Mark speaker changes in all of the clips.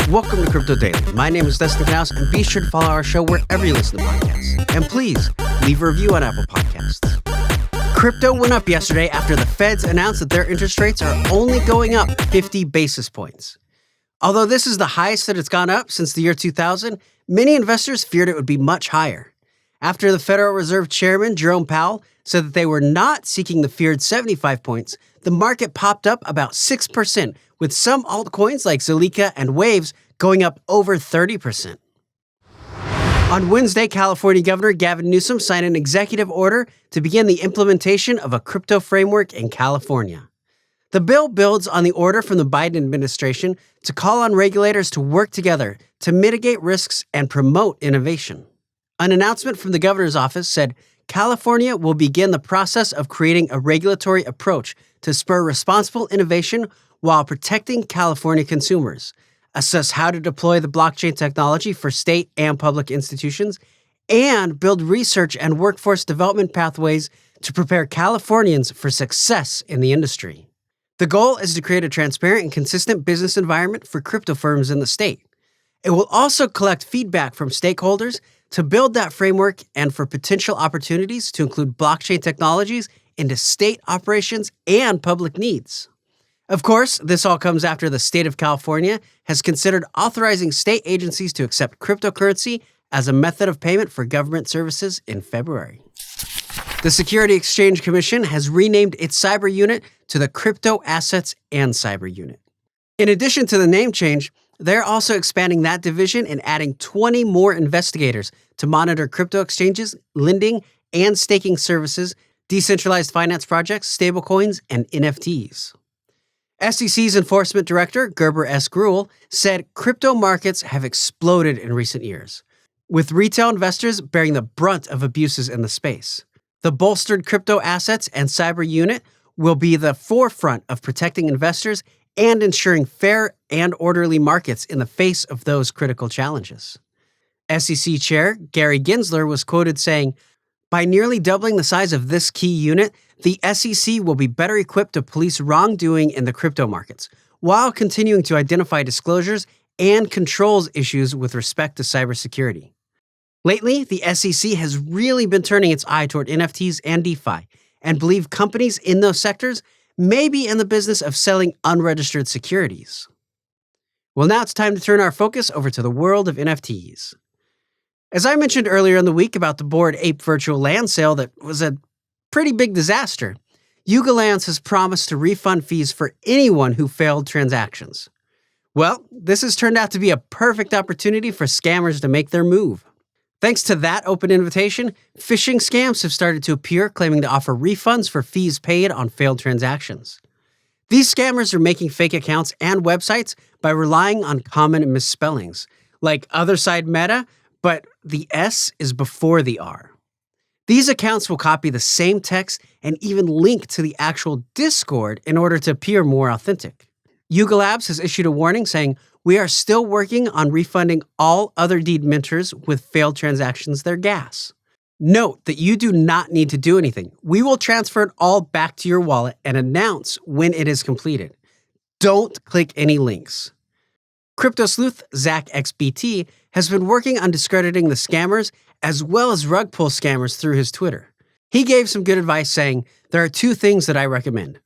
Speaker 1: Welcome to Crypto Daily. My name is Dustin Knaus, and be sure to follow our show wherever you listen to podcasts. And please, leave a review on Apple Podcasts. Crypto went up yesterday after the Feds announced that their interest rates are only going up 50 basis points. Although this is the highest that it's gone up since the year 2000, many investors feared it would be much higher. After the Federal Reserve Chairman, Jerome Powell, said that they were not seeking the feared 75 points, the market popped up about 6%, with some altcoins like Zilliqa and Waves going up over 30%. On Wednesday, California Governor Gavin Newsome signed an executive order to begin the implementation of a crypto framework in California. The bill builds on the order from the Biden administration to call on regulators to work together to mitigate risks and promote innovation. An announcement from the governor's office said California will begin the process of creating a regulatory approach to spur responsible innovation while protecting California consumers, assess how to deploy the blockchain technology for state and public institutions, and build research and workforce development pathways to prepare Californians for success in the industry. The goal is to create a transparent and consistent business environment for crypto firms in the state. It will also collect feedback from stakeholders to build that framework and for potential opportunities to include blockchain technologies into state operations and public needs. Of course, this all comes after the state of California has considered authorizing state agencies to accept cryptocurrency as a method of payment for government services in February. The Security Exchange Commission has renamed its cyber unit to the Crypto Assets and Cyber Unit. In addition to the name change, they're also expanding that division and adding 20 more investigators to monitor crypto exchanges, lending, and staking services, decentralized finance projects, stablecoins, and NFTs. SEC's Enforcement Director, Gerber S. Gruhl, said crypto markets have exploded in recent years, with retail investors bearing the brunt of abuses in the space. The bolstered Crypto Assets and Cyber Unit will be the forefront of protecting investors and ensuring fair and orderly markets in the face of those critical challenges. SEC Chair Gary Gensler was quoted saying, "By nearly doubling the size of this key unit, the SEC will be better equipped to police wrongdoing in the crypto markets, while continuing to identify disclosures and controls issues with respect to cybersecurity." Lately, the SEC has really been turning its eye toward NFTs and DeFi, and believe companies in those sectors may be in the business of selling unregistered securities. Well, now it's time to turn our focus over to the world of NFTs. As I mentioned earlier in the week about the Bored Ape virtual land sale that was a pretty big disaster, Yuga Lands has promised to refund fees for anyone who failed transactions. Well, this has turned out to be a perfect opportunity for scammers to make their move. Thanks to that open invitation, phishing scams have started to appear claiming to offer refunds for fees paid on failed transactions. These scammers are making fake accounts and websites by relying on common misspellings, like other side meta, but the S is before the R. These accounts will copy the same text and even link to the actual Discord in order to appear more authentic. Yuga Labs has issued a warning saying, "We are still working on refunding all other deed minters with failed transactions their gas. Note that you do not need to do anything. We will transfer it all back to your wallet and announce when it is completed. Don't click any links." Crypto sleuth Zach XBT has been working on discrediting the scammers as well as rug pull scammers through his Twitter. He gave some good advice saying, "There are two things that I recommend.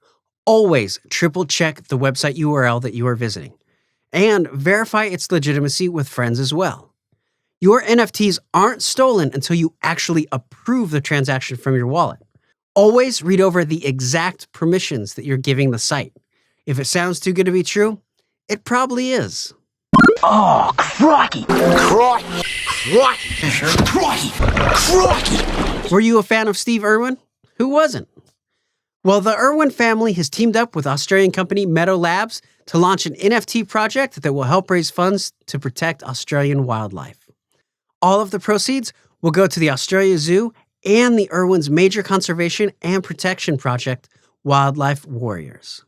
Speaker 1: Always triple check the website URL that you are visiting, and verify its legitimacy with friends as well. Your NFTs aren't stolen until you actually approve the transaction from your wallet. Always read over the exact permissions that you're giving the site. If it sounds too good to be true, it probably is."
Speaker 2: Oh, crikey! Crikey! Crikey! Crikey! Crikey!
Speaker 1: Were you a fan of Steve Irwin? Who wasn't? Well, the Irwin family has teamed up with Australian company Meadow Labs to launch an NFT project that will help raise funds to protect Australian wildlife. All of the proceeds will go to the Australia Zoo and the Irwin's major conservation and protection project, Wildlife Warriors.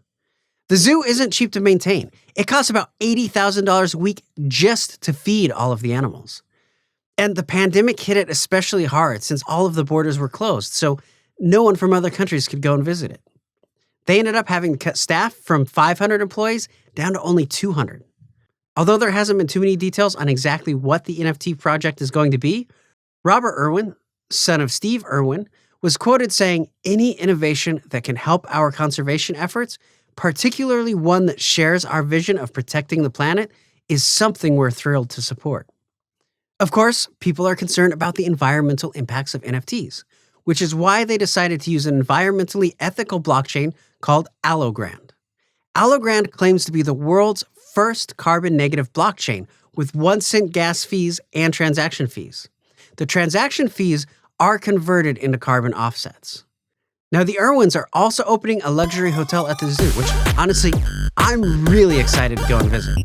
Speaker 1: The zoo isn't cheap to maintain. It costs about $80,000 a week just to feed all of the animals. And the pandemic hit it especially hard since all of the borders were closed, so no one from other countries could go and visit it. They ended up having to cut staff from 500 employees down to only 200. Although there hasn't been too many details on exactly what the NFT project is going to be, Robert Irwin, son of Steve Irwin, was quoted saying, "Any innovation that can help our conservation efforts, particularly one that shares our vision of protecting the planet, is something we're thrilled to support." Of course, people are concerned about the environmental impacts of NFTs, which is why they decided to use an environmentally ethical blockchain called Allogrand. Allogrand claims to be the world's first carbon-negative blockchain with 1-cent gas fees and transaction fees. The transaction fees are converted into carbon offsets. Now, the Irwins are also opening a luxury hotel at the zoo, which, honestly, I'm really excited to go and visit.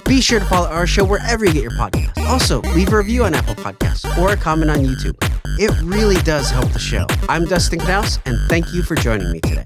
Speaker 1: Be sure to follow our show wherever you get your podcasts. Also, leave a review on Apple Podcasts or a comment on YouTube. It really does help the show. I'm Dustin Knaus, and thank you for joining me today.